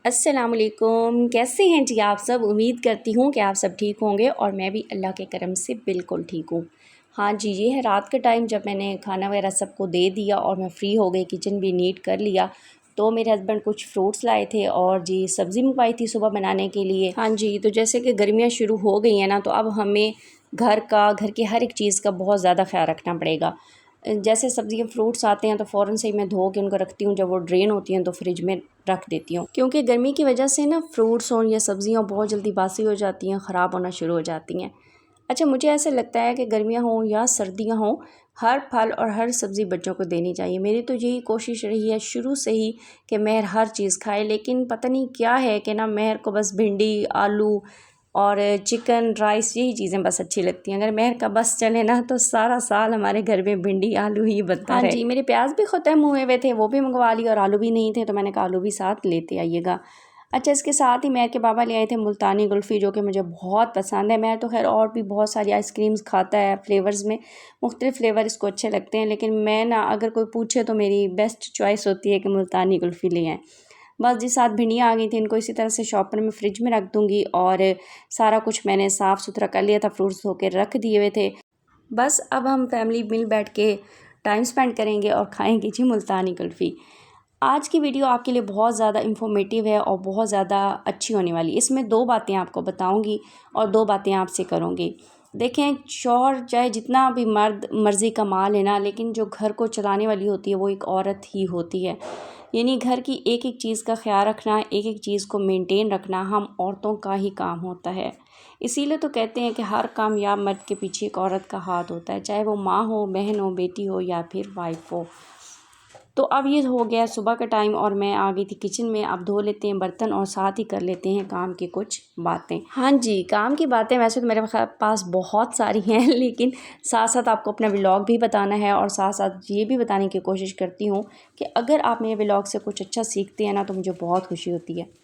अस्सलाम वालेकुम, कैसे हैं जी आप सब। उम्मीद करती हूँ कि आप सब ठीक होंगे और मैं भी अल्लाह के करम से बिल्कुल ठीक हूँ। हाँ जी, ये है रात का टाइम, जब मैंने खाना वगैरह सबको दे दिया और मैं फ़्री हो गई, किचन भी नीट कर लिया, तो मेरे हस्बैंड कुछ फ्रूट्स लाए थे और जी सब्ज़ी मंगवाई थी सुबह बनाने के लिए। हाँ जी, तो जैसे कि गर्मियाँ शुरू हो गई हैं ना, तो अब हमें घर की हर एक चीज़ का बहुत ज़्यादा ख्याल रखना पड़ेगा। जैसे सब्ज़ियाँ फ्रूट्स आते हैं तो फ़ौरन से ही मैं धो के उनको रखती हूँ, जब वो ड्रेन होती हैं तो फ्रिज में रख देती हूँ, क्योंकि गर्मी की वजह से ना फ्रूट्स हों या सब्ज़ियाँ बहुत जल्दी बासी हो जाती हैं, ख़राब होना शुरू हो जाती हैं। अच्छा, मुझे ऐसा लगता है कि गर्मियाँ हों या सर्दियाँ हों, हर फल और हर सब्ज़ी बच्चों को देनी चाहिए। मेरी तो यही कोशिश रही है शुरू से ही कि महर हर चीज़ खाए, लेकिन पता नहीं क्या है कि ना महर को बस भिंडी, आलू और चिकन, राइस यही चीज़ें बस अच्छी लगती हैं। अगर महर का बस चले ना तो सारा साल हमारे घर में भिंडी आलू ही बनता है। हाँ जी, मेरे प्याज भी ख़त्म हुए हुए थे, वो भी मंगवा लिए, और आलू भी नहीं थे तो मैंने कहा आलू भी साथ लेते आइएगा। अच्छा, इसके साथ ही महर के पापा ले आए थे मुल्तानी कुल्फ़ी, जो कि मुझे बहुत पसंद है। महर तो खैर और भी बहुत सारी आइसक्रीम्स खाता है फ्लेवर्स में, मुख्तलिफ़ फ्लेवर इसको अच्छे लगते हैं, लेकिन मैं ना अगर कोई पूछे तो मेरी बेस्ट चॉइस होती है कि मुल्तानी कुल्फ़ी ले आएँ। बस जी, साथ भिंडियाँ आ गई थी, इनको इसी तरह से शॉपर में फ्रिज में रख दूँगी, और सारा कुछ मैंने साफ़ सुथरा कर लिया था, फ्रूट्स धो के रख दिए हुए थे। बस अब हम फैमिली मिल बैठ के टाइम स्पेंड करेंगे और खाएंगे जी मुल्तानी कुल्फ़ी। आज की वीडियो आपके लिए बहुत ज़्यादा इन्फॉर्मेटिव है और बहुत ज़्यादा अच्छी होने वाली। इसमें 2 बातें आपको बताऊंगी और 2 बातें आपसे करूंगी। देखें, शौहर चाहे जितना भी मर्द मर्ज़ी का माल है ना, लेकिन जो घर को चलाने वाली होती है वो एक औरत ही होती है। यानी घर की एक एक चीज़ का ख्याल रखना, एक एक चीज़ को मेंटेन रखना हम औरतों का ही काम होता है। इसीलिए तो कहते हैं कि हर कामयाब मर्द के पीछे एक औरत का हाथ होता है, चाहे वो माँ हो, बहन हो, बेटी हो या फिर वाइफ हो। तो अब ये हो गया सुबह का टाइम और मैं आ गई थी किचन में। अब धो लेते हैं बर्तन और साथ ही कर लेते हैं काम की कुछ बातें। हाँ जी, काम की बातें वैसे तो मेरे पास बहुत सारी हैं, लेकिन साथ साथ आपको अपना व्लॉग भी बताना है और साथ साथ ये भी बताने की कोशिश करती हूँ कि अगर आप मेरे व्लॉग से कुछ अच्छा सीखते हैं ना, तो मुझे बहुत खुशी होती है।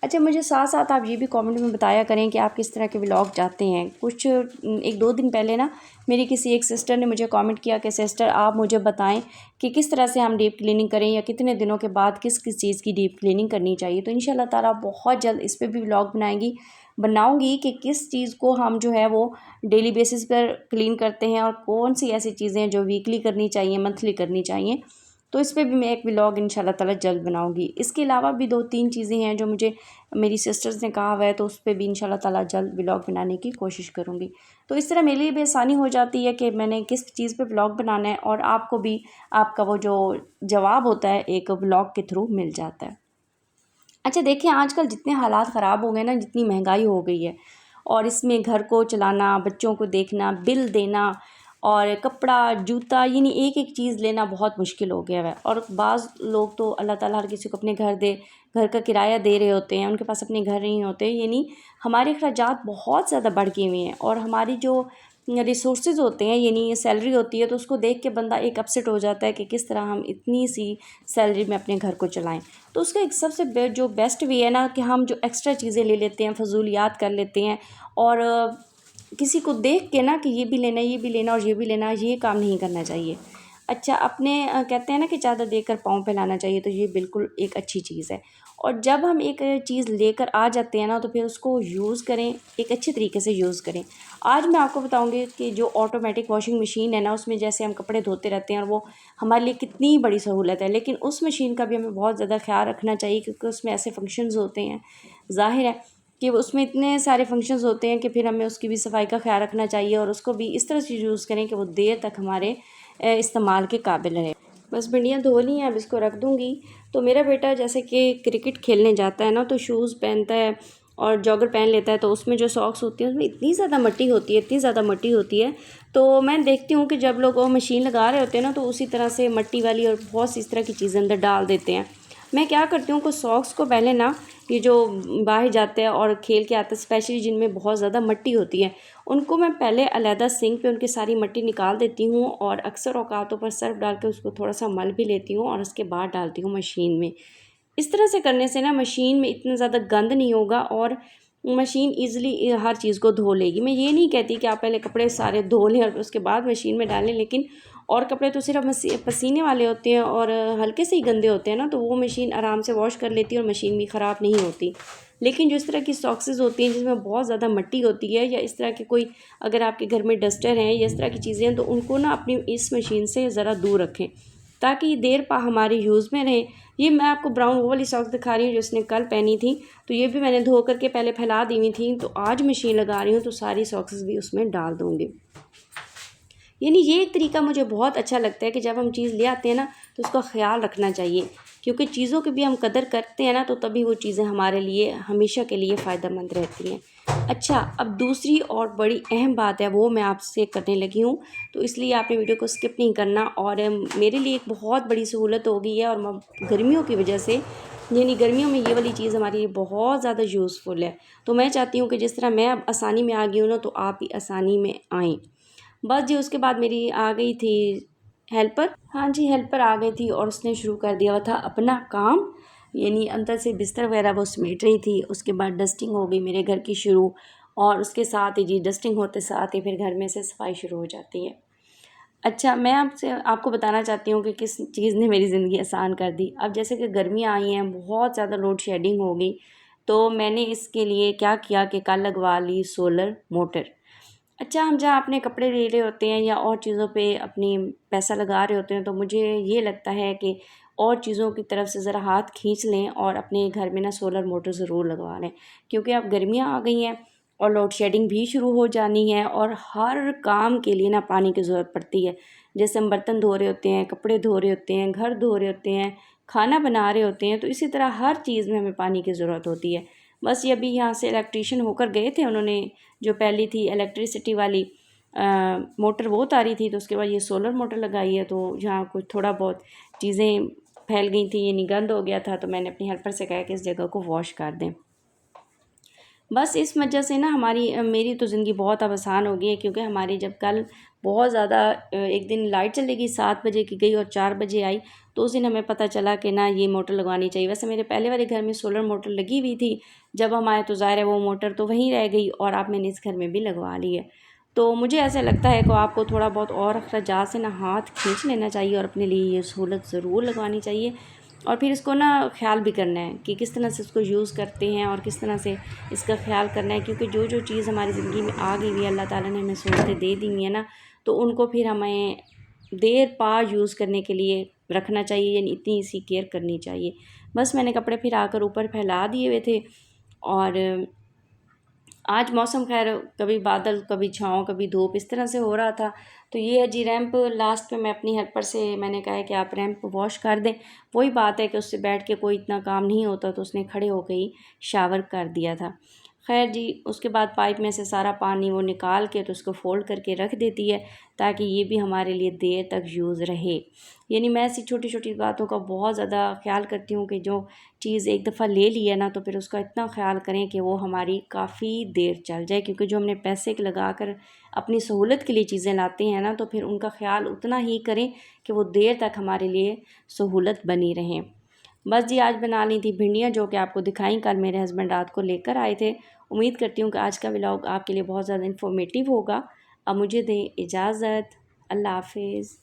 अच्छा, मुझे साथ साथ आप ये भी कमेंट में बताया करें कि आप किस तरह के व्लॉग चाहते हैं। कुछ 1-2 दिन पहले ना मेरी किसी एक सिस्टर ने मुझे कमेंट किया कि सिस्टर आप मुझे बताएं कि किस तरह से हम डीप क्लीनिंग करें, या कितने दिनों के बाद किस किस चीज़ की डीप क्लीनिंग करनी चाहिए। तो इंशाल्लाह ताला बहुत जल्द इस पर भी व्लॉग बनाऊंगी कि किस चीज़ को हम जो है वो डेली बेसिस पर क्लीन करते हैं और कौन सी ऐसी चीज़ें हैं जो वीकली करनी चाहिए, मंथली करनी चाहिए। तो इस पे भी मैं एक व्लॉग इंशाल्लाह ताला जल्द बनाऊंगी। इसके अलावा भी 2-3 चीज़ें हैं जो मुझे मेरी सिस्टर्स ने कहा हुआ है, तो उस पे भी इंशाल्लाह ताला जल्द व्लॉग बनाने की कोशिश करूँगी। तो इस तरह मेरे लिए भी आसानी हो जाती है कि मैंने किस चीज़ पे व्लॉग बनाना है, और आपको भी आपका वो जो जवाब होता है एक व्लॉग के थ्रू मिल जाता है। अच्छा, देखिए आजकल जितने हालात ख़राब हो गए ना, जितनी महंगाई हो गई है, और इसमें घर को चलाना, बच्चों को देखना, बिल देना और कपड़ा, जूता, यानी एक एक चीज़ लेना बहुत मुश्किल हो गया है। और बाज़ लोग तो अल्लाह ताला हर किसी को अपने घर का किराया दे रहे होते हैं, उनके पास अपने घर नहीं होते, यानी हमारे अखराजात बहुत ज़्यादा बढ़ गए हुए हैं, और हमारी जो रिसोर्सेज होते हैं, यानी सैलरी होती है, तो उसको देख के बंदा एक अपसेट हो जाता है कि किस तरह हम इतनी सी सैलरी में अपने घर को चलाएं। तो उसका एक सबसे जो बेस्ट वे है ना कि हम जो एक्स्ट्रा चीज़ें ले लेते हैं, फजूलियात कर लेते हैं, और किसी को देख के ना कि ये भी लेना, ये भी लेना और ये भी लेना, ये काम नहीं करना चाहिए। अच्छा, अपने कहते हैं ना कि चादर देकर पाँव फैलाना चाहिए, तो ये बिल्कुल एक अच्छी चीज़ है। और जब हम एक चीज़ लेकर आ जाते हैं ना, तो फिर उसको यूज़ करें, एक अच्छे तरीके से यूज़ करें। आज मैं आपको बताऊंगी कि जो ऑटोमेटिक वॉशिंग मशीन है ना, उसमें जैसे हम कपड़े धोते रहते हैं और वो हमारे लिए कितनी बड़ी सहूलत है, लेकिन उस मशीन का भी हमें बहुत ज़्यादा ख्याल रखना चाहिए, क्योंकि उसमें ऐसे फंक्शंस होते हैं, ज़ाहिर है कि उसमें इतने सारे फंक्शंस होते हैं कि फिर हमें उसकी भी सफाई का ख्याल रखना चाहिए, और उसको भी इस तरह से यूज़ करें कि वो देर तक हमारे इस्तेमाल के काबिल रहे। बस भिंडियाँ धो ली हैं, अब इसको रख दूँगी। तो मेरा बेटा जैसे कि क्रिकेट खेलने जाता है ना, तो शूज़ पहनता है और जॉगर पहन लेता है, तो उसमें जो सॉक्स होती है उसमें इतनी ज़्यादा मट्टी होती है, इतनी ज़्यादा मट्टी होती है। तो मैं देखती हूँ कि जब लोग वो मशीन लगा रहे होते हैं ना, तो उसी तरह से मट्टी वाली और बहुत सी इस तरह की चीज़ें अंदर डाल देते हैं। मैं क्या करती हूँ कि सॉक्स को पहले ना, ये जो बाहर जाते हैं और खेल के आते हैं, स्पेशली जिनमें बहुत ज़्यादा मट्टी होती है, उनको मैं पहले अलहदा सिंक पे उनकी सारी मट्टी निकाल देती हूँ, और अक्सर औकातों पर सर्फ डाल के उसको थोड़ा सा मल भी लेती हूँ, और उसके बाद डालती हूँ मशीन में। इस तरह से करने से ना मशीन में इतना ज़्यादा गंद नहीं होगा, और मशीन ईज़िली हर चीज़ को धो लेगी। मैं ये नहीं कहती कि आप पहले कपड़े सारे धो लें और उसके बाद मशीन में डालें, लेकिन और कपड़े तो सिर्फ पसीने वाले होते हैं और हल्के से ही गंदे होते हैं ना, तो वो मशीन आराम से वॉश कर लेती है और मशीन भी ख़राब नहीं होती। लेकिन जो इस तरह की सॉक्सेस होती हैं जिसमें बहुत ज़्यादा मिट्टी होती है, या इस तरह के कोई अगर आपके घर में डस्टर हैं या इस तरह की चीज़ें हैं, तो उनको ना अपनी इस मशीन से ज़रा दूर रखें ताकि देर पा हमारे यूज़ में रहे। ये मैं आपको ब्राउन वो वाली सॉक्स दिखा रही हूँ जो इसने कल पहनी थी, तो ये भी मैंने धो करके पहले फैला दी हुई थी, तो आज मशीन लगा रही हूँ तो सारी सॉक्सेस भी उसमें डाल दूँगी। यानी ये एक तरीका मुझे बहुत अच्छा लगता है कि जब हम चीज़ ले आते हैं ना तो उसका ख़्याल रखना चाहिए, क्योंकि चीज़ों की भी हम कदर करते हैं ना तो तभी वो चीज़ें हमारे लिए हमेशा के लिए फ़ायदेमंद रहती हैं। अच्छा, अब दूसरी और बड़ी अहम बात है वो मैं आपसे करने लगी हूँ, तो इसलिए आपने वीडियो को स्किप नहीं करना। और मेरे लिए एक बहुत बड़ी सहूलत हो गई है, और गर्मियों की वजह से, यानी गर्मियों में ये वाली चीज़ हमारे लिए बहुत ज़्यादा यूज़फुल है। तो मैं चाहती हूँ कि जिस तरह मैं अब आसानी में आ गई हूँ ना, तो आप भी आसानी में आएँ। बस जी, उसके बाद मेरी आ गई थी हेल्पर। हाँ जी, हेल्पर आ गई थी और उसने शुरू कर दिया हुआ था अपना काम, यानी अंदर से बिस्तर वगैरह वो समेट रही थी। उसके बाद डस्टिंग हो गई मेरे घर की शुरू, और उसके साथ ही जी डस्टिंग होते साथ ही फिर घर में से सफाई शुरू हो जाती है। अच्छा, मैं आपको बताना चाहती हूँ कि किस चीज़ ने मेरी ज़िंदगी आसान कर दी। अब जैसे कि गर्मियाँ आई हैं, बहुत ज़्यादा लोड शेडिंग हो गई, तो मैंने इसके लिए क्या किया कि कल लगवा ली सोलर मोटर। अच्छा, हम जहाँ अपने कपड़े ले रहे होते हैं या और चीज़ों पे अपनी पैसा लगा रहे होते हैं, तो मुझे ये लगता है कि और चीज़ों की तरफ से ज़रा हाथ खींच लें और अपने घर में ना सोलर मोटर ज़रूर लगवा लें, क्योंकि अब गर्मियाँ आ गई हैं और लोड शेडिंग भी शुरू हो जानी है और हर काम के लिए ना पानी की ज़रूरत पड़ती है। जैसे हम बर्तन धो रहे होते हैं, कपड़े धो रहे होते हैं, घर धो रहे होते हैं, खाना बना रहे होते हैं, तो इसी तरह हर चीज़ में हमें पानी की ज़रूरत होती है। बस ये अभी यहाँ से इलेक्ट्रीशियन होकर गए थे, उन्होंने जो पहली थी इलेक्ट्रिसिटी वाली मोटर वो उतारी थी, तो उसके बाद ये सोलर मोटर लगाई है। तो जहाँ कुछ थोड़ा बहुत चीज़ें फैल गई थी, यानी गंद हो गया था, तो मैंने अपनी हेल्पर से कहा कि इस जगह को वॉश कर दें। बस इस वजह से ना मेरी तो ज़िंदगी बहुत अब आसान हो गई है, क्योंकि हमारी जब कल बहुत ज़्यादा एक दिन लाइट चली गई, 7 बजे की गई और 4 बजे आई, तो उस दिन हमें पता चला कि ना ये मोटर लगवानी चाहिए। वैसे मेरे पहले वाले घर में सोलर मोटर लगी हुई थी, जब हम आए तो ज़ाहिर है वो मोटर तो वहीं रह गई, और अब मैंने इस घर में भी लगवा ली है। तो मुझे ऐसा लगता है कि आपको थोड़ा बहुत और अखराजात से ना हाथ खींच लेना चाहिए और अपने लिए ये सहूलत ज़रूर लगवानी चाहिए, और फिर इसको ना ख़्याल भी करना है कि किस तरह से इसको यूज़ करते हैं और किस तरह से इसका ख़्याल करना है, क्योंकि जो जो चीज़ हमारी ज़िंदगी में आ गई हुई है, अल्लाह ताला ने हमें सहूलतें दे दी हुई है ना, तो उनको फिर हमें देर पा यूज़ करने के लिए रखना चाहिए, यानी इतनी इसकी केयर करनी चाहिए। बस मैंने कपड़े फिर आकर ऊपर फैला दिए हुए थे, और आज मौसम खैर कभी बादल, कभी छाँव, कभी धूप, इस तरह से हो रहा था। तो ये है जी रैंप, लास्ट पे मैं अपनी हेल्पर से मैंने कहा है कि आप रैंप वॉश कर दें। वही बात है कि उससे बैठ के कोई इतना काम नहीं होता, तो उसने खड़े होकर ही शावर कर दिया था। खैर जी, उसके बाद पाइप में से सारा पानी वो निकाल के तो उसको फ़ोल्ड करके रख देती है, ताकि ये भी हमारे लिए देर तक यूज़ रहे। यानी मैं ऐसी छोटी छोटी बातों का बहुत ज़्यादा ख्याल करती हूँ कि जो चीज़ एक दफ़ा ले ली है ना, तो फिर उसका इतना ख्याल करें कि वो हमारी काफ़ी देर चल जाए, क्योंकि जो हमने पैसे लगा कर अपनी सहूलत के लिए चीज़ें लाते हैं ना, तो फिर उनका ख्याल उतना ही करें कि वो देर तक हमारे लिए सहूलत बनी रहें। बस जी, आज बना ली थी भिंडियाँ, जो कि आपको दिखाई, कल मेरे हस्बैंड रात को लेकर आए थे। उम्मीद करती हूँ कि आज का व्लॉग आपके लिए बहुत ज़्यादा इन्फॉर्मेटिव होगा। अब मुझे दें इजाज़त। अल्लाह हाफ़िज़।